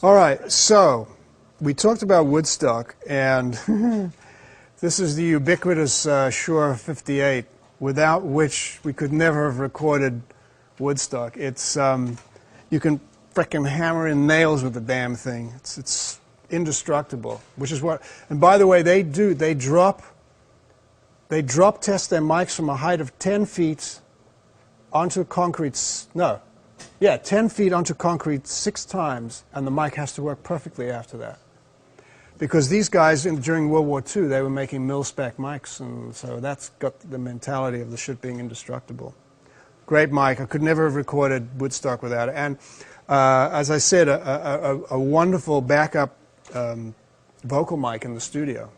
All right, so we talked about Woodstock, and this is the ubiquitous Shure 58, without which we could never have recorded Woodstock. It's you can frickin' hammer in nails with the damn thing. It's indestructible, which is what. And by the way, they drop test their mics from a height of 10 feet onto concrete. No, yeah, 10 feet onto concrete 6 times, and the mic has to work perfectly after that. Because these guys, during World War II, they were making mil-spec mics, and so that's got the mentality of the shit being indestructible. Great mic. I could never have recorded Woodstock without it. And as I said, a wonderful backup vocal mic in the studio.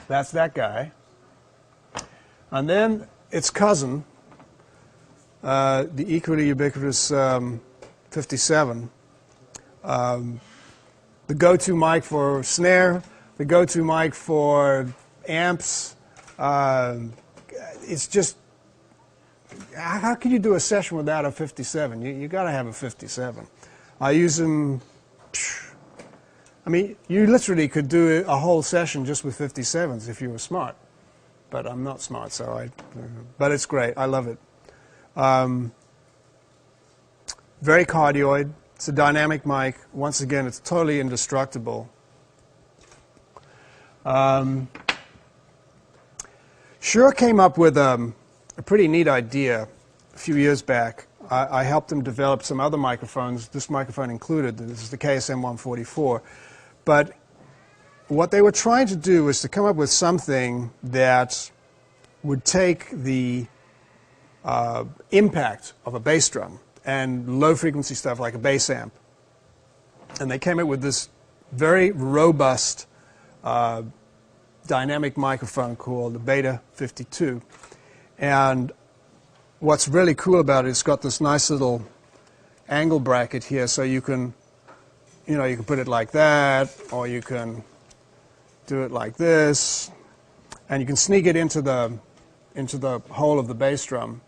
That's that guy. And then its cousin, the equally ubiquitous 57, the go-to mic for snare, the go-to mic for amps. It's just, how can you do a session without a 57? You got to have a 57. I use them. I mean, you literally could do a whole session just with 57s if you were smart. But I'm not smart, so but it's great. I love it. Very cardioid. It's a dynamic mic. Once again, it's totally indestructible. Shure came up with a pretty neat idea a few years back. I helped them develop some other microphones, this microphone included. This is the KSM 144. But what they were trying to do was to come up with something that would take the impact of a bass drum and low-frequency stuff like a bass amp. And they came up with this very robust dynamic microphone called the Beta 52. And what's really cool about it, it's got this nice little angle bracket here, so you can, you can put it like that, or you can do it like this, and you can sneak it into the hole of the bass drum.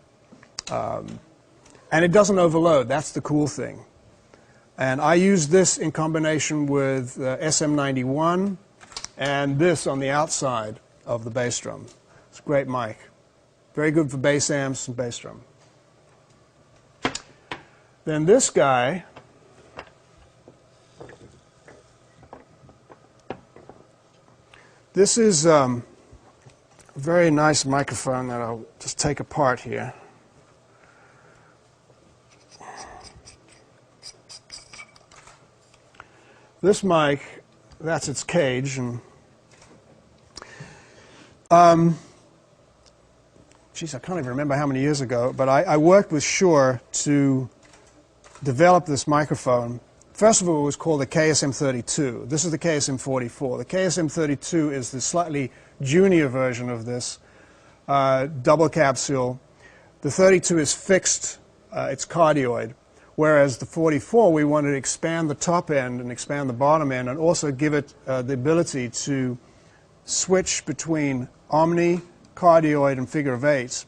And it doesn't overload. That's the cool thing. And I use this in combination with SM91 and this on the outside of the bass drum. It's a great mic. Very good for bass amps and bass drum. Then this guy, this is a very nice microphone that I'll just take apart here. This mic, that's its cage, and geez, I can't even remember how many years ago, but I worked with Shure to develop this microphone. First of all, it was called the KSM 32. This is the KSM 44. The KSM 32 is the slightly junior version of this, double capsule. The 32 is fixed, it's cardioid. Whereas the 44, we wanted to expand the top end and expand the bottom end and also give it the ability to switch between omni, cardioid, and figure of eights.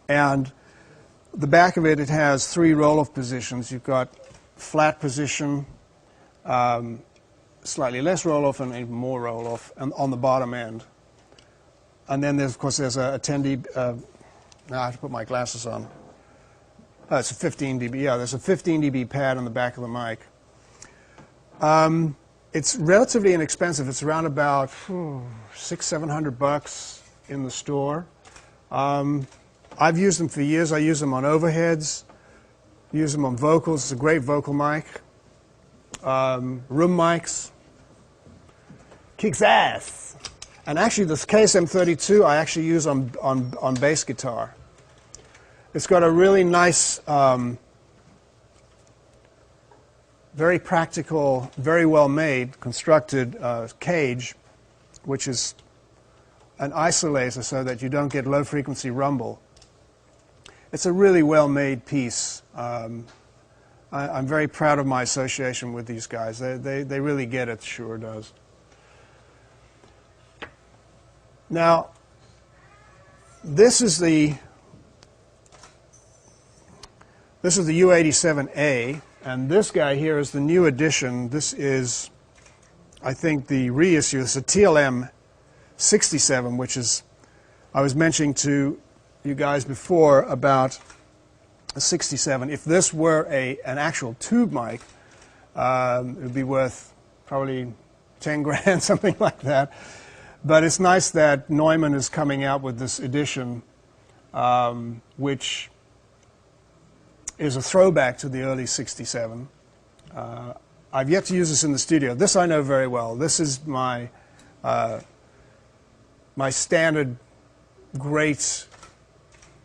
And the back of it, it has 3 roll-off positions. You've got flat position, slightly less roll-off, and even more roll-off on the bottom end. And then, of course, there's a 10 dB. Now I have to put my glasses on. It's a 15 dB. Yeah, there's a 15 dB pad on the back of the mic. It's relatively inexpensive. It's around about $600-700 in the store. I've used them for years. I use them on overheads, use them on vocals. It's a great vocal mic. Room mics. Kicks ass. And actually, this KSM 32 I actually use on bass guitar. It's got a really nice, very practical, very well-made, constructed cage, which is an isolator so that you don't get low-frequency rumble. It's a really well-made piece. I'm very proud of my association with these guys. They really get it, Shure does. Now, this is the U87A, And this guy here is the new edition. This is, I think, the reissue. It's a TLM 67, which is, I was mentioning to you guys before about a 67. If this were an actual tube mic, it would be worth probably 10 grand, something like that. But it's nice that Neumann is coming out with this edition, which is a throwback to the early 67. I've yet to use this in the studio. This I know very well. This is my my standard great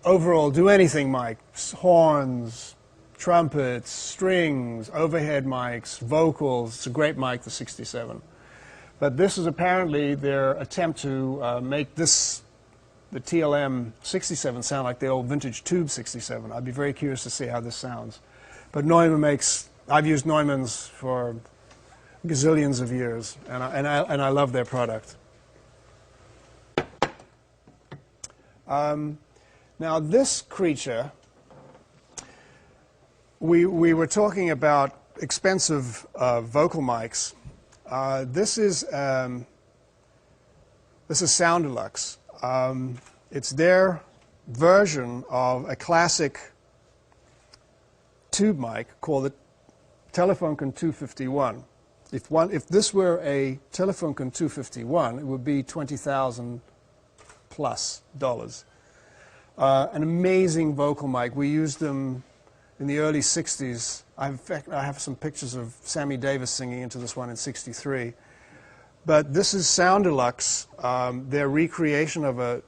overall do-anything mic. Horns, trumpets, strings, overhead mics, vocals. It's a great mic, the 67. But this is apparently their attempt to make this, the TLM 67, sound like the old vintage tube 67. I'd be very curious to see how this sounds. But Neumann makes, I've used Neumann's for gazillions of years, and I love their product. Now this creature, we were talking about expensive vocal mics. This is Sound Deluxe. It's their version of a classic tube mic called the Telefunken 251. If this were a Telefunken 251, it would be $20,000 plus. An amazing vocal mic. We used them in the early 60s. In fact, I have some pictures of Sammy Davis singing into this one in '63. But this is Sound Deluxe, their recreation of the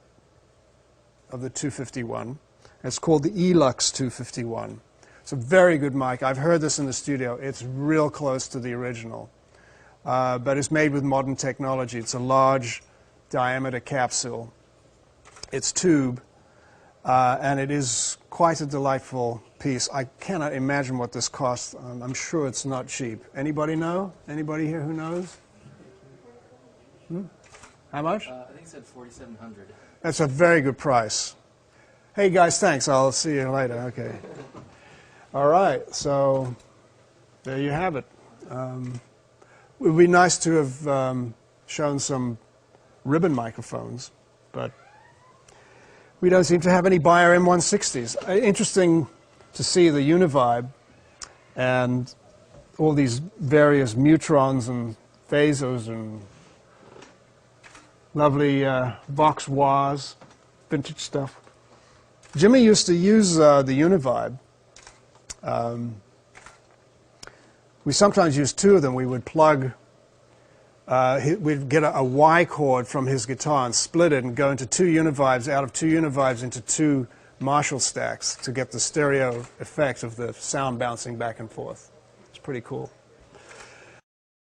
251. It's called the Elux 251. It's a very good mic. I've heard this in the studio. It's real close to the original. But it's made with modern technology. It's a large diameter capsule. It's tube. And it is quite a delightful piece. I cannot imagine what this costs. I'm sure it's not cheap. Anybody know? Anybody here who knows? How much? I think it said $4,700. That's a very good price. Hey guys, thanks. I'll see you later. Okay. All right. So there you have it. It would be nice to have shown some ribbon microphones, but we don't seem to have any Beyer M160s. Interesting to see the Univibe and all these various Mutrons and Phasers and lovely Vox Wahs, vintage stuff. Jimmy used to use the Univibe. We sometimes used two of them. We would plug, we'd get a Y chord from his guitar and split it and go into two Univibes, out of two Univibes into two Marshall stacks to get the stereo effect of the sound bouncing back and forth. It's pretty cool.